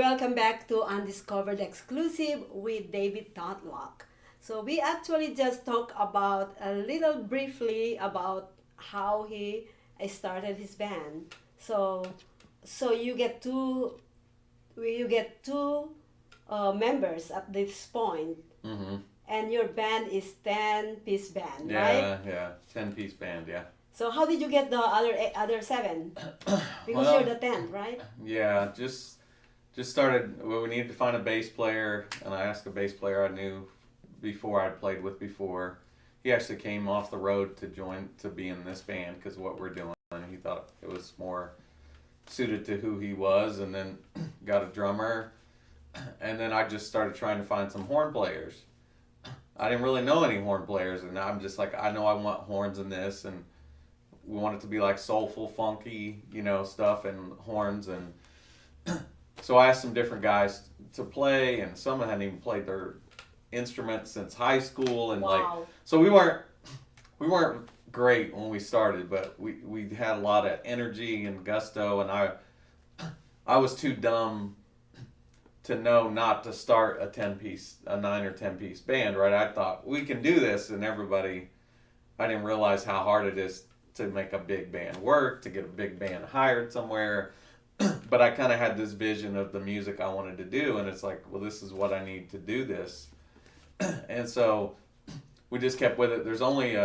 welcome back to Undiscovered Exclusive with David Tatlock. So we actually just talked about a little briefly about how he started his band. So you get two members at this point, Mm-hmm. and your band is 10-piece band, right? Yeah. 10-piece band, yeah. So how did you get the other seven? Because you're Well, the 10th, right? yeah, just started. Well, we needed to find a bass player, and I asked a bass player I knew before I'd played with before. He actually came off the road to be in this band because what we're doing. He thought it was more suited to who he was, and then got a drummer, and then I just started trying to find some horn players. I didn't really know any horn players, and I'm just like, I know I want horns in this, and we want it to be like soulful, funky, stuff and horns. And so I asked some different guys to play, and some hadn't even played their instruments since high school, and Wow. so we weren't great when we started, but we had a lot of energy and gusto, and I was too dumb to know not to start a 9 or 10 piece band, right? I thought we can do this, and I didn't realize how hard it is to make a big band work, to get a big band hired somewhere. But I kind of had this vision of the music I wanted to do, and it's like, well, this is what I need to do this. And so we just kept with it. There's only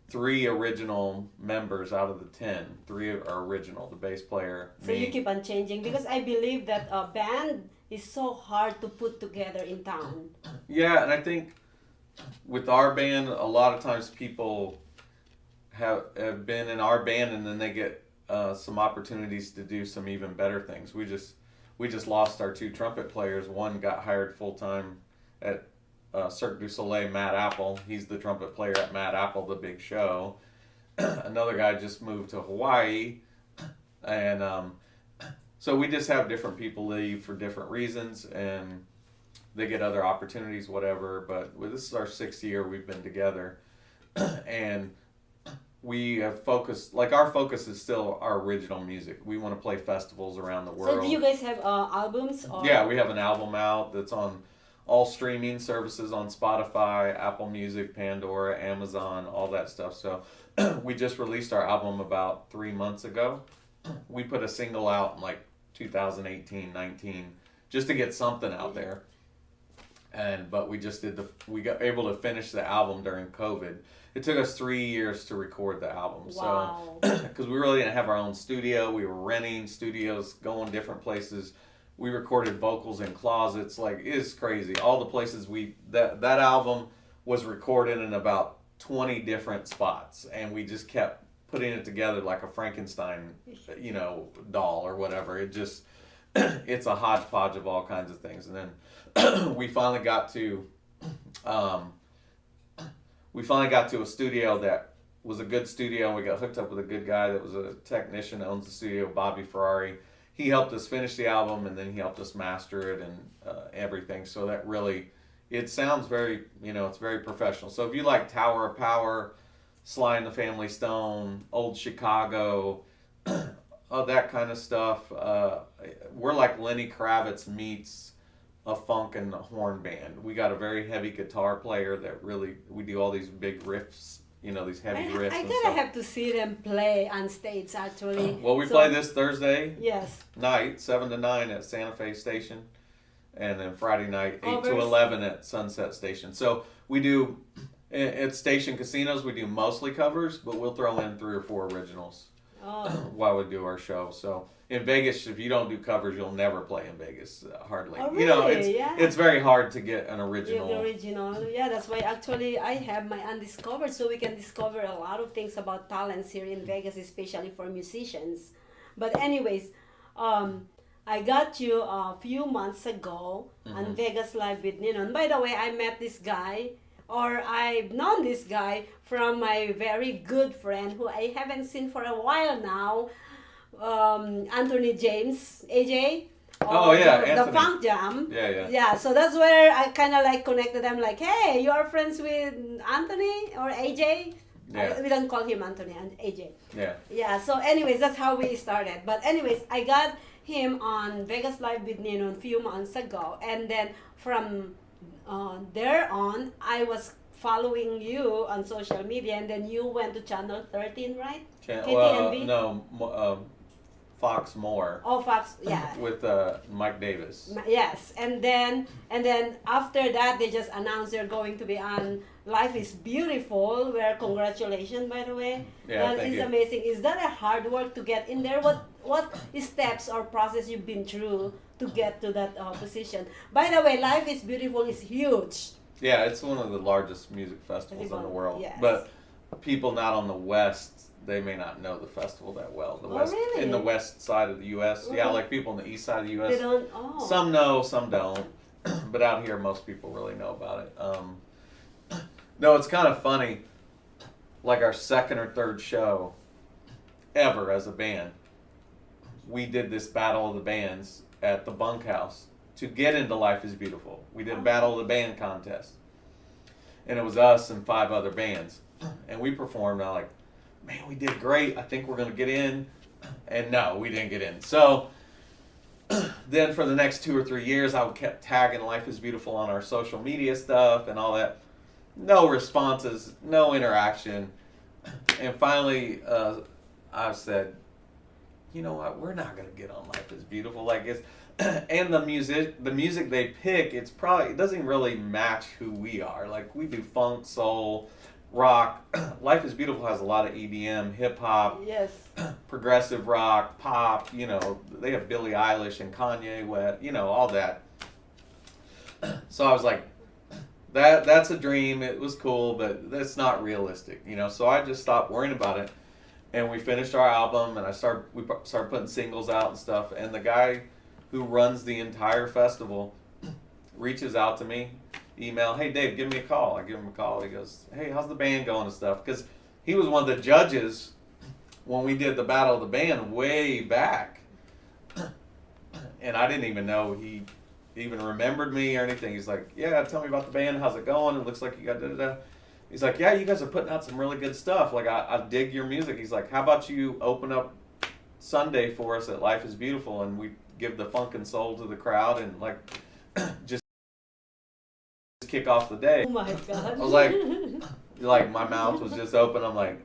3 original members out of the 10. 3 are original, the bass player, So me. you keep on changing because I believe that a band is so hard to put together in town. Yeah, and I think with our band, a lot of times people have been in our band, and then they get some opportunities to do some even better things. We just lost our 2 trumpet players. One got hired full time at Cirque du Soleil, Matt Apple. He's the trumpet player at Matt Apple, the big show. Another guy just moved to Hawaii, and so we just have different people leave for different reasons, and they get other opportunities, whatever. But this is our 6th year we've been together, and we have focused, like, our focus is still our original music. We want to play festivals around the So world. do you guys have albums or? Yeah, we have an album out that's on all streaming services, on Spotify, Apple Music, Pandora, Amazon, all that stuff. So we just released our album about 3 months ago. We put a single out in like 2018, 19, just to get something out there. But we got able to finish the album during COVID. It took us 3 years to record the album. Wow. So, because we really didn't have our own studio, we were renting studios, going different places. We recorded vocals in closets. Like, it's crazy. All the places that album was recorded in about 20 different spots, and we just kept putting it together like a Frankenstein, doll or whatever. It's a hodgepodge of all kinds of things. And then we finally got to a studio that was a good studio. We got hooked up with a good guy that was a technician that owns the studio, Bobby Ferrari. He helped us finish the album, and then he helped us master it and everything. So that really, it sounds very, it's very professional. So if you like Tower of Power, Sly and the Family Stone, Old Chicago, that kind of stuff, we're like Lenny Kravitz meets a funk and horn band. We got a very heavy guitar player that we do all these big riffs, these heavy riffs I and gotta stuff. have to see them play on stage actually. Well, we So- play this Thursday Yes. night, 7 to 9 at Santa Fe Station, and then Friday night, 8 to Covers. 11 at Sunset Station. So we do, at station casinos, we do mostly covers, but we'll throw in 3 or 4 originals Oh. while we do our show. So in Vegas, if you don't do covers, you'll never play in Vegas, hardly. Oh, really? Yeah. It's very hard to get an Yeah, original. the original. Yeah, that's why actually I have my Undiscovered, so we can discover a lot of things about talents here in Vegas, especially for musicians. But anyways, I got you a few months ago on Vegas Live with Nino. And by the way, I met this guy, or I've known this guy from my very good friend who I haven't seen for a while now, Anthony James, AJ. Oh, yeah, the Anthony. Funk Jam. Yeah. Yeah, so that's where I kind of like connected them, like, hey, you are friends with Anthony or AJ? Yeah. We don't call him Anthony and AJ. Yeah. Yeah, so anyways, that's how we started. But anyways, I got him on Vegas Live with Nino a few months ago, and then from there on, I was following you on social media, and then you went to Channel 13, right? KTNV? No, Fox More Oh, Fox, yeah. with Mike Davis. Yes, and then after that they just announced they're going to be on Life is Beautiful. Where congratulations, by the way. Yeah, That thank is you. amazing. Is that a hard work to get in there? What steps or process you've been through to get to that position? By the way, Life is Beautiful is huge. Yeah, it's one of the largest music festivals in the world. Yes. But people not on the West, they may not know the festival that well. The Oh, West really? in the West side of the U.S. Yeah, Mhm. like people on the East side of the U.S. They don't. Oh. Some know, some don't. But out here, most people really know about it. No, it's kind of funny. Like our second or third show ever as a band, we did this Battle of the Bands at the Bunkhouse to get into Life is Beautiful. We did a Battle of the Band contest. And it was us and 5 other bands. And we performed. I'm like, man, we did great. I think we're going to get in. And no, we didn't get in. So then for the next 2 or 3 years, I kept tagging Life is Beautiful on our social media stuff and all that. No responses, no interaction. And finally, I said, you know what? We're not gonna get on Life is Beautiful. Like it's, and the music they pick, it doesn't really match who we are. Like we do funk, soul, rock. Life is Beautiful has a lot of EDM, hip hop, Yes. progressive rock, pop. You know, they have Billie Eilish and Kanye West. You know, all that. So I was like, that's a dream. It was cool, but that's not realistic. You know, so I just stopped worrying about it. And we finished our album, and we started putting singles out and stuff. And the guy who runs the entire festival reaches out to me, email, hey Dave, give me a call. I give him a call. He goes, hey, how's the band going and stuff? Because he was one of the judges when we did the Battle of the Band way back. And I didn't even know he even remembered me or anything. He's like, yeah, tell me about the band. How's it going? It looks like you got da-da-da. He's like, yeah, you guys are putting out some really good stuff. Like, I dig your music. He's like, how about you open up Sunday for us at Life is Beautiful, and we give the funk and soul to the crowd and, like, just kick off the day. Oh my God. I was like, my mouth was just open. I'm like,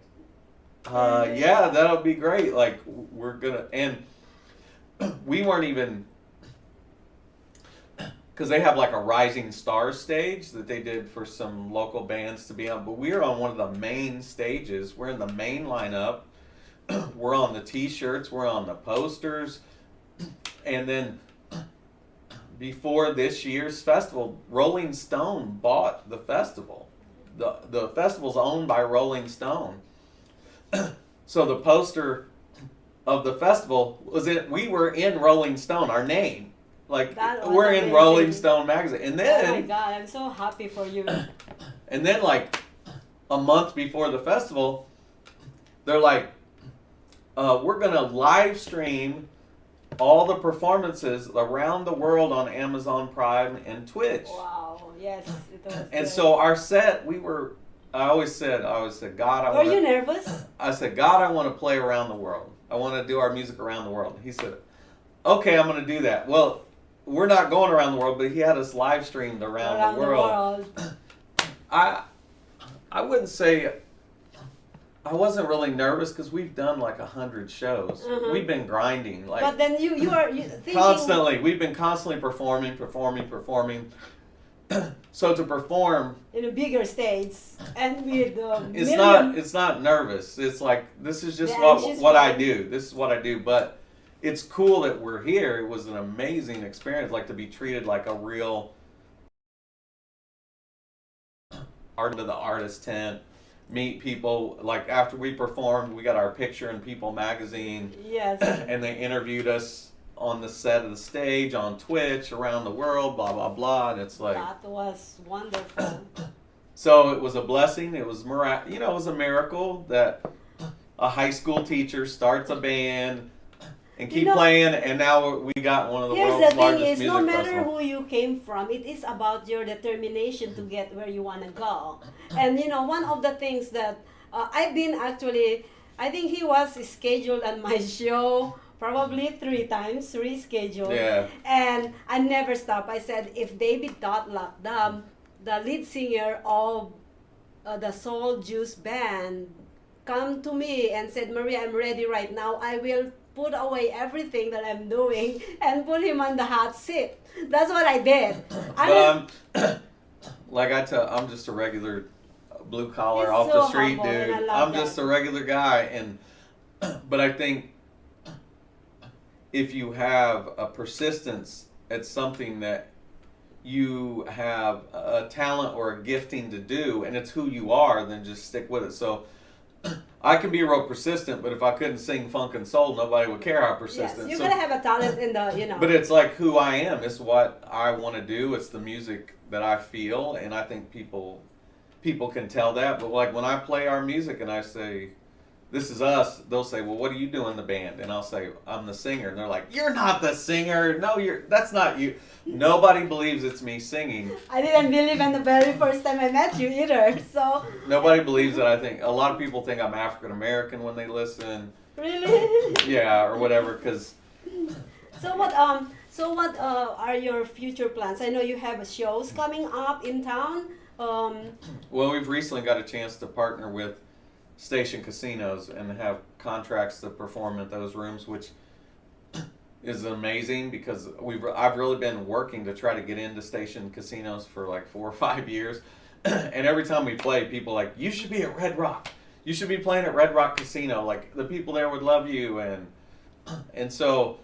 yeah, that'll be great. Like, we're gonna, and we weren't even, because they have like a Rising Stars stage that they did for some local bands to be on, but we were on one of the main stages. We're in the main lineup. We're on the t-shirts, we're on the posters. And then before this year's festival, Rolling Stone bought the festival. The festival's owned by Rolling Stone. So the poster of the festival we were in Rolling Stone, our name. Like, we're in amazing. Rolling Stone magazine. And then, oh my God, I'm so happy for you. and then like a month before the festival, they're like, we're going to live stream all the performances around the world on Amazon Prime and Twitch. Wow, yes, it was. And good. so our set, I always said, God, Were you nervous? I said, God, I want to play around the world. I want to do our music around the world. He said, okay, I'm going to do that. Well, we're not going around the world, but he had us live streamed around the world. I wouldn't say I wasn't really nervous because we've done like 100 shows. Uh-huh. We've been grinding like. But then you are thinking constantly. We've been constantly performing. So to perform in a bigger stage and with it's not nervous. It's like this is just The what anxious I part. do. This is what I do. But it's cool that we're here. It was an amazing experience, like to be treated like a real art to the artist tent. Meet people, like after we performed, we got our picture in People magazine. Yes. And they interviewed us on the set of the stage, on Twitch, around the world, blah, blah, blah. And it's like, That was wonderful. so it was a blessing. It was it was a miracle that a high school teacher starts a band and keep playing, and now we got one of the Here's world's the largest thing is, music no matter festivals. who you came from, it is about your determination to get where you want to go. And one of the things that I've been actually, I think he was scheduled on my show probably 3 times rescheduled, Yeah. and I never stop. I said if David Tatlock, the lead singer of the Soul Juice band, come to me and said, Maria, I'm ready right now. I will put away everything that I'm doing and put him on the hot seat. That's what I did. But like I tell, I'm just a regular blue collar He's off so the street humble, and dude. I love I'm just that. a regular guy, and but I think if you have a persistence at something that you have a talent or a gifting to do, and it's who you are, then just stick with it. So I can be real persistent, but if I couldn't sing funk and soul, nobody would care how Yes, persistent. you're So, gonna have a talent in the. but it's like who I am. It's what I want to do. It's the music that I feel, and I think people can tell that. But like when I play our music and I say, "This is us," they'll say, "Well, what do you do in the band?" And I'll say, "I'm the singer." And they're like, "You're not the singer. No, that's not you." Nobody believes it's me singing. I didn't believe in the very first time I met you either. So Nobody believes that I think. A lot of people think I'm African American when they listen. really. Yeah, or whatever. Because So what are your future plans? I know you have shows coming up in town. well, we've recently got a chance to partner with station casinos and have contracts to perform at those rooms, which is amazing because I've really been working to try to get into station casinos for like 4 or 5 years, and every time we play, people are like, you should be at Red Rock, you should be playing at Red Rock Casino, like the people there would love you, and so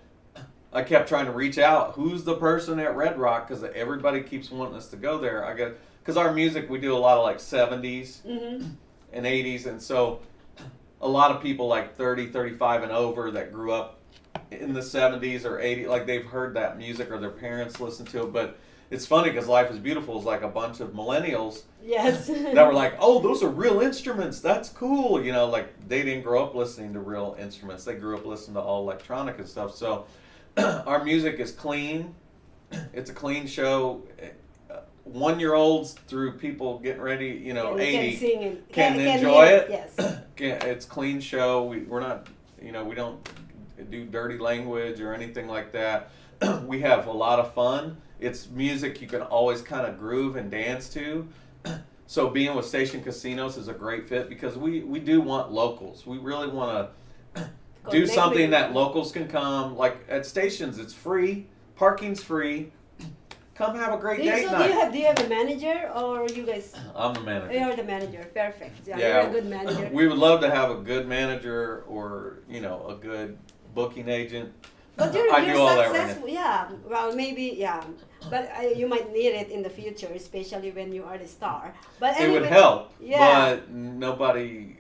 I kept trying to reach out, who's the person at Red Rock, because everybody keeps wanting us to go there. I get because our music, we do a lot of like 70s Mm-hmm. and 80s, and so a lot of people like 30, 35 and over that grew up in the 70s or 80s, like they've heard that music or their parents listened to it. But it's funny because Life is Beautiful is like a bunch of millennials Yes. that were like, oh, those are real instruments, that's cool, you know, like they didn't grow up listening to real instruments, they grew up listening to all electronic and stuff. So our music is clean, it's a clean show. 1-year-olds through people getting ready, you know, And you 80 can sing it. can Can enjoy hear it. Yes. It's clean show. We're not, you know, we don't do dirty language or anything like that. We have a lot of fun. It's music you can always kind of groove and dance to. So being with Station Casinos is a great fit because we do want locals. We really want to do Connect something with- that locals can come. Like at stations, it's free. Parking's free. Come have a great date So night. do you have a manager or you guys? I'm the manager. You're the manager. Perfect. Yeah, Yeah. you're a good manager. We would love to have a good manager or, you know, a good booking agent. But you're I do all that right successful. Yeah. Well, maybe. Yeah. But you might need it in the future, especially when you are the star. But It anyway, would help, Yeah. but nobody,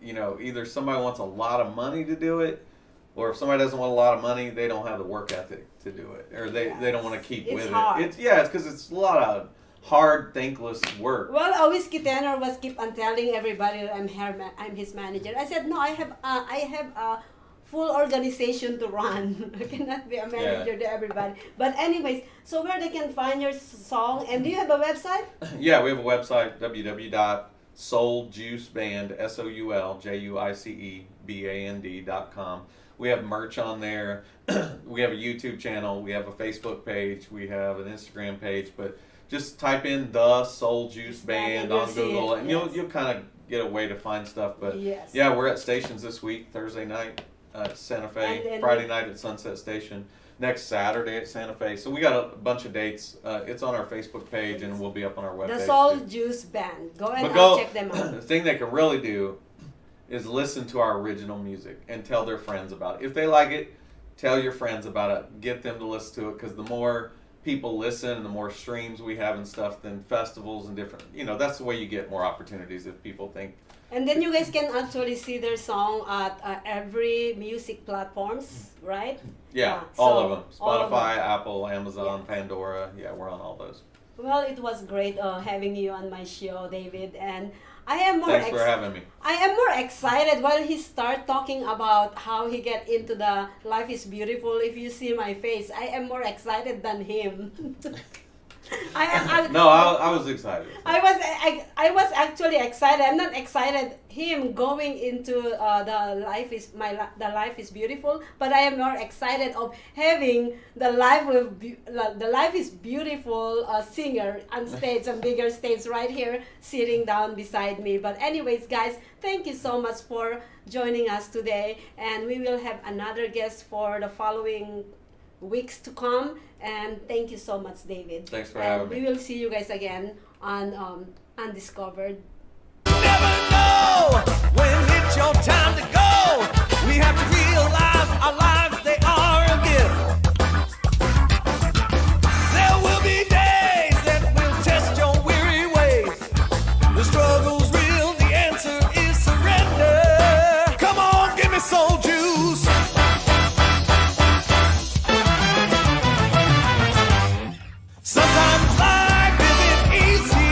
you know, either somebody wants a lot of money to do it, or if somebody doesn't want a lot of money, they don't have the work ethic to do it, or they don't want to keep It's with hard. it. It's because it's a lot of hard, thankless work. Well, a whiskey tenor was keep on telling everybody that I'm his manager. I said no, I have a full organization to run. I cannot be a manager to everybody. But anyways, so where they can find your song, and do you have a website? Yeah, we have a website, www.souljuiceband, souljuiceband.com. We have merch on there. We have a YouTube channel. We have a Facebook page. We have an Instagram page. But just type in the Soul Juice Band You'll on see Google, it, and yes. you'll kind of get a way to find stuff. But Yes. yeah, we're at stations this week. Thursday night at Santa And Fe. then Friday night at Sunset Station. Next Saturday at Santa Fe. So we got a bunch of dates. It's on our Facebook page, and we'll be up on our webpage. The Soul too. Juice Band. Go and But go, check them out. the thing they can really do is listen to our original music and tell their friends about it. If they like it, tell your friends about it. Get them to listen to it, because the more people listen and the more streams we have and stuff, then festivals and different, you know, that's the way you get more opportunities if people think. And then you guys can actually see their song at every music platforms, right? Yeah, so all of them. all of Spotify, them. Apple, Amazon, Yes. Pandora. Yeah, we're on all those. Well, it was great having you on my show, David, and I am more Thanks for having me. I am more excited while he start talking about how he get into the Life is Beautiful. If you see my face, I am more excited than him. No, I was excited. I was actually excited. I'm not excited him going into the life is beautiful, but I am more excited of having the life is beautiful singer on stage, on bigger stage right here, sitting down beside me. But anyways, guys, thank you so much for joining us today, and we will have another guest for the following weeks to come. And thank you so much, David. Thanks for and having me. We will see you guys again on Undiscovered. Never know when it's your time to go. We have to realize our lives, they are a gift. There will be days that will test your weary ways. The struggle's real, the answer is surrender. Come on, give me soul juice. Sometimes life isn't easy.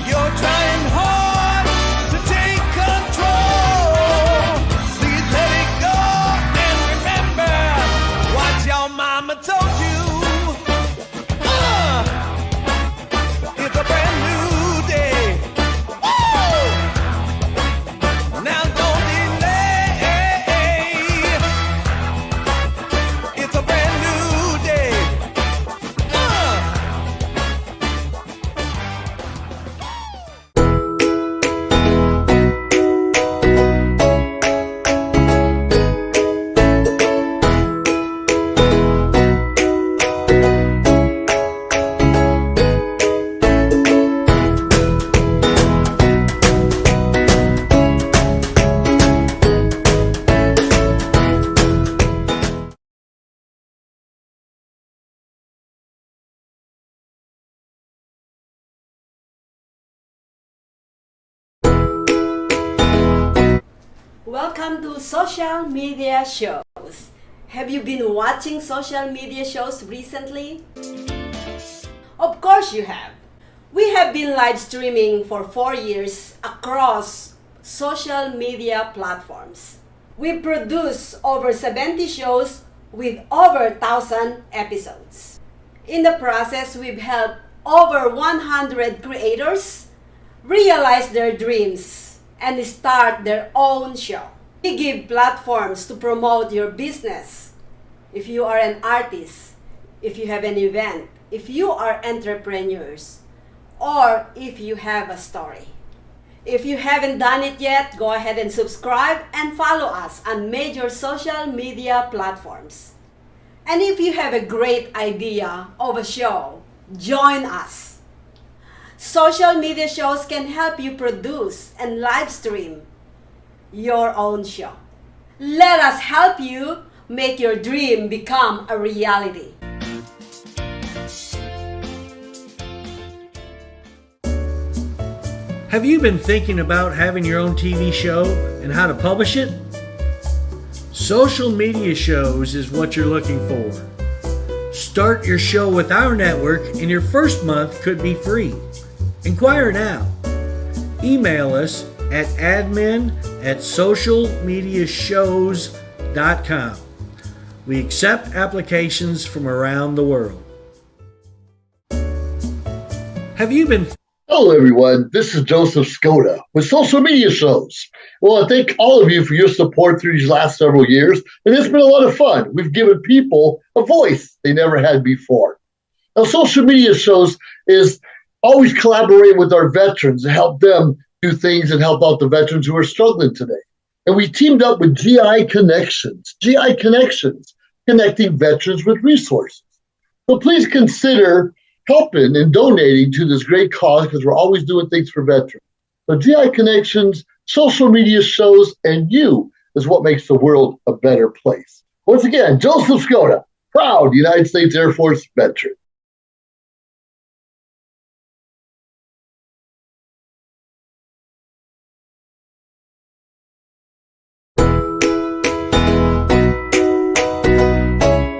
You're trying hard to take control. Please let it go and remember what your mama told you. It's a brand new day. Woo! Now don't delay. It's a brand new day. Welcome to social media shows. Have you been watching social media shows recently? Of course you have. We have been live streaming for 4 years across social media platforms. We produce over 70 shows with over 1,000 episodes. In the process, we've helped over 100 creators realize their dreams and start their own show. We give platforms to promote your business. If you are an artist, if you have an event, if you are entrepreneurs, or if you have a story. If you haven't done it yet, go ahead and subscribe and follow us on major social media platforms. And if you have a great idea of a show, join us. Social media shows can help you produce and live stream your own show. Let us help you make your dream become a reality. Have you been thinking about having your own TV show and how to publish it? Social media shows is what you're looking for. Start your show with our network and your first month could be free. Inquire now. Email us at admin@socialmediashows.com. We accept applications from around the world. Have you been Hello, everyone. This is Joseph Skoda with Social Media Shows. Well, I thank all of you for your support through these last several years, and it's been a lot of fun. We've given people a voice they never had before. Now, Social Media Shows is always collaborating with our veterans to help them do things and help out the veterans who are struggling today. And we teamed up with GI Connections, connecting veterans with resources. So please consider helping and donating to this great cause because we're always doing things for veterans. So GI Connections, Social Media Shows, and you is what makes the world a better place. Once again, Joseph Skoda, proud United States Air Force veteran.